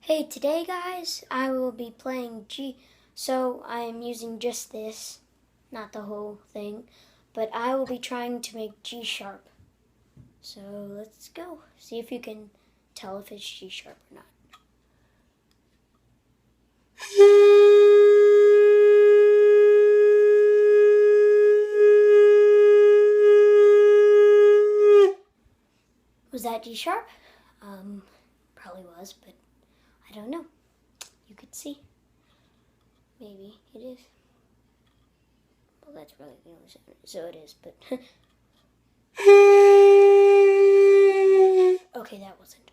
Hey, today guys, I will be playing G, so I'm using just this, not the whole thing, but I will be trying to make G sharp. So let's go, see if you can tell if it's G sharp or not. Was that G sharp? Probably was, but I don't know. You could see. Maybe it is. Well, that's really the only sound. So it is, but okay, that wasn't.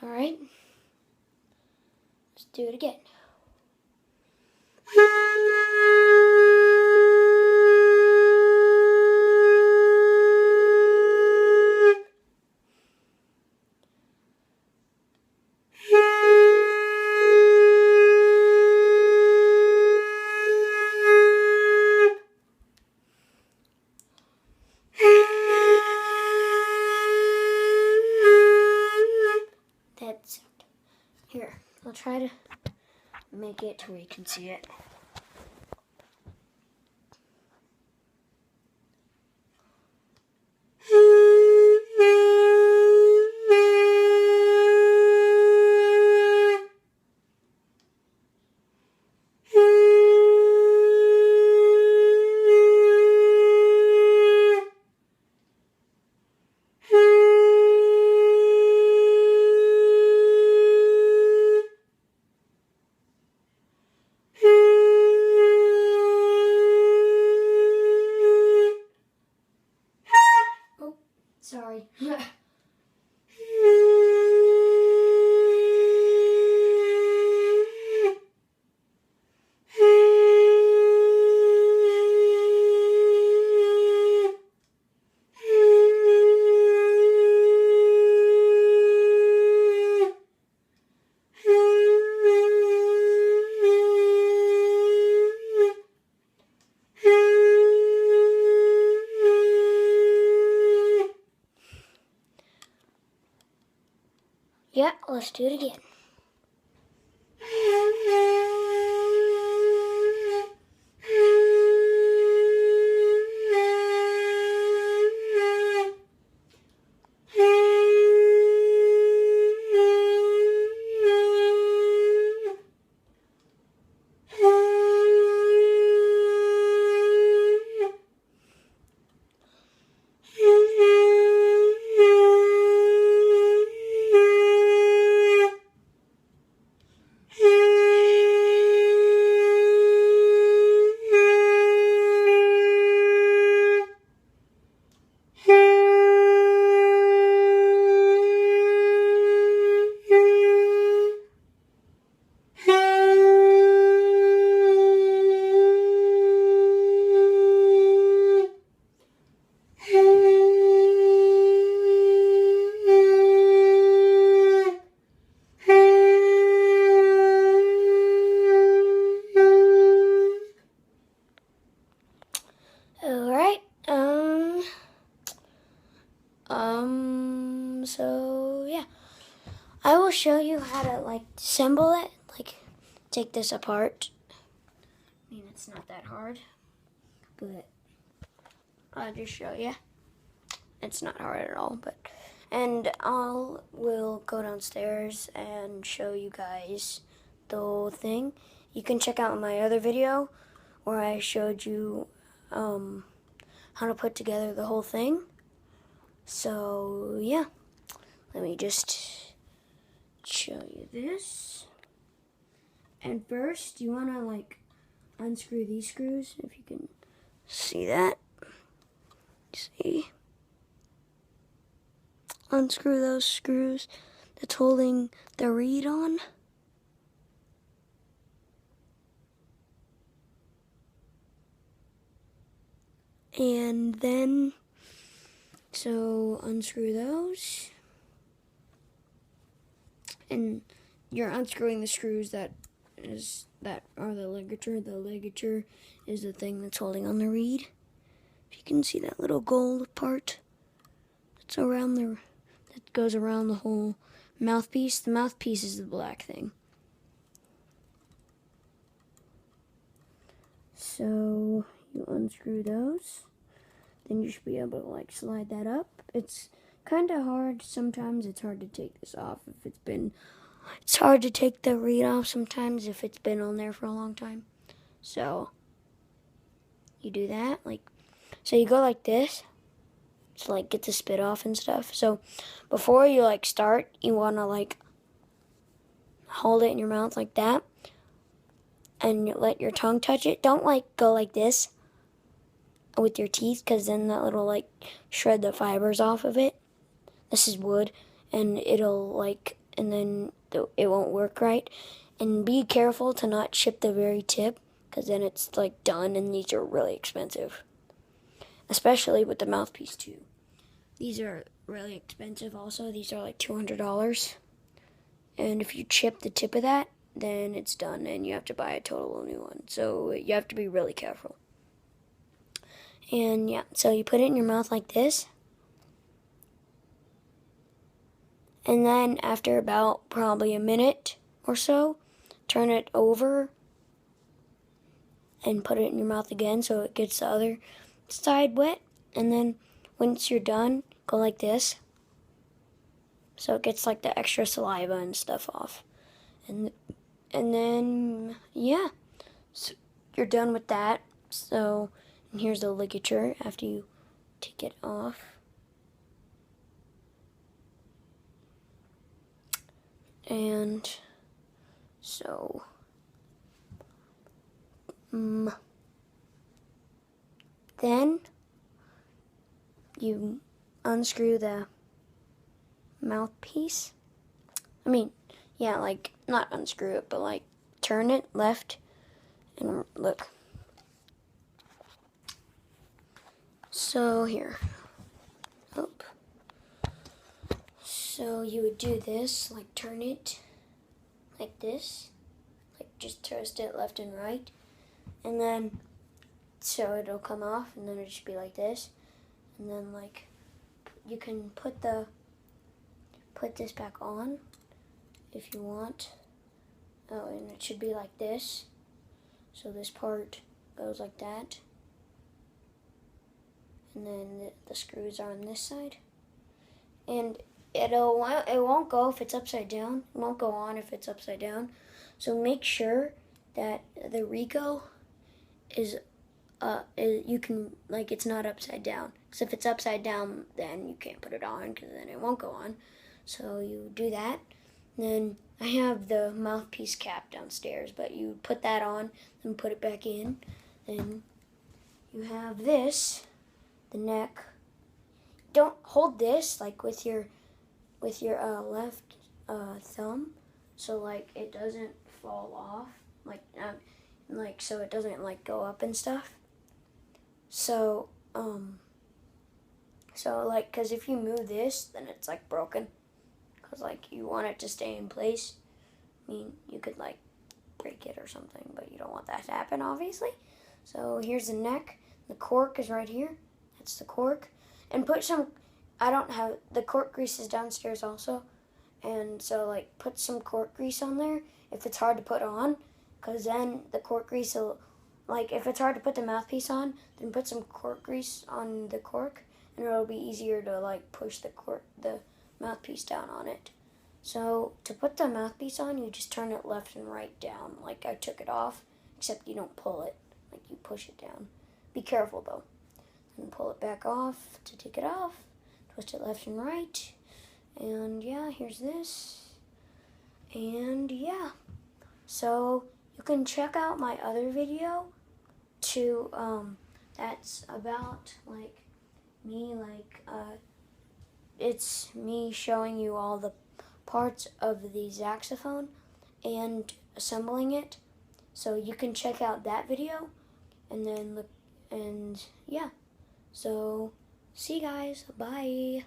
Alright, let's do it again. That's here. I'll try to make it to where you can see it. Sorry. Yeah, let's do it again. Alright, so yeah. I will show you how to assemble it, take this apart. I mean, it's not that hard, but I'll just show you. It's not hard at all, and we'll go downstairs and show you guys the whole thing, you can check out my other video where I showed you how to put together the whole thing. So yeah, let me just show you this. And first, you want to like unscrew these screws, if you can see that. See? Unscrew those screws that's holding the reed on. And then, so unscrew those. And you're unscrewing the screws that are the ligature. The ligature is the thing that's holding on the reed. If you can see that little gold part that's around that goes around the whole mouthpiece. The mouthpiece is the black thing. So you unscrew those, then you should be able to like slide that up. It's kind of hard sometimes. It's hard to take this off if it's hard to take the reed off sometimes if it's been on there for a long time. So you do that, so you go like this to like get the spit off and stuff. So before you like start, you want to like hold it in your mouth like that and let your tongue touch it. Don't like go like this with your teeth, because then that will like shred the fibers off of it. This is wood, and it'll like, and then it won't work right. And be careful to not chip the very tip, because then it's like done, and these are really expensive, especially with the mouthpiece too. These are really expensive also. These are like $200, and if you chip the tip of that, then it's done and you have to buy a total new one. So you have to be really careful. And yeah, so you put it in your mouth like this. And then after about probably a minute or so, turn it over and put it in your mouth again so it gets the other side wet. And then once you're done, go like this, so it gets like the extra saliva and stuff off. And then, yeah, so you're done with that. So, and here's the ligature after you take it off. And so, then you unscrew the mouthpiece. Yeah, like not unscrew it, but like turn it left and look. So here. So you would do this, like turn it like this, like just twist it left and right, and then so it'll come off, and then it should be like this, and then like you can put this back on if you want. Oh, and it should be like this. So this part goes like that, and then the screws are on this side, and it won't go if it's upside down. It won't go on if it's upside down. So make sure that the Rico is you can, like, it's not upside down. Because if it's upside down, then you can't put it on, because then it won't go on. So you do that. Then I have the mouthpiece cap downstairs, but you put that on, then put it back in. Then you have this, the neck. Don't hold this like with your left thumb, so like it doesn't fall off, like so it doesn't like go up and stuff. So like, because if you move this, then it's like broken, because like you want it to stay in place. You could like break it or something, but you don't want that to happen, obviously. So here's the neck. The cork is right here. That's the cork. And put some, I don't have, the cork grease is downstairs also. And so like put some cork grease on there if it's hard to put on, because then the cork grease will, like if it's hard to put the mouthpiece on, then put some cork grease on the cork, and it'll be easier to like push the mouthpiece down on it. So to put the mouthpiece on, you just turn it left and right down, like I took it off, except you don't pull it, like you push it down. Be careful though. And pull it back off to take it off, twist it left and right, and yeah, here's this, and yeah. So you can check out my other video to, that's about like me, it's me showing you all the parts of the saxophone and assembling it. So you can check out that video and then look, and yeah. So see you guys, bye.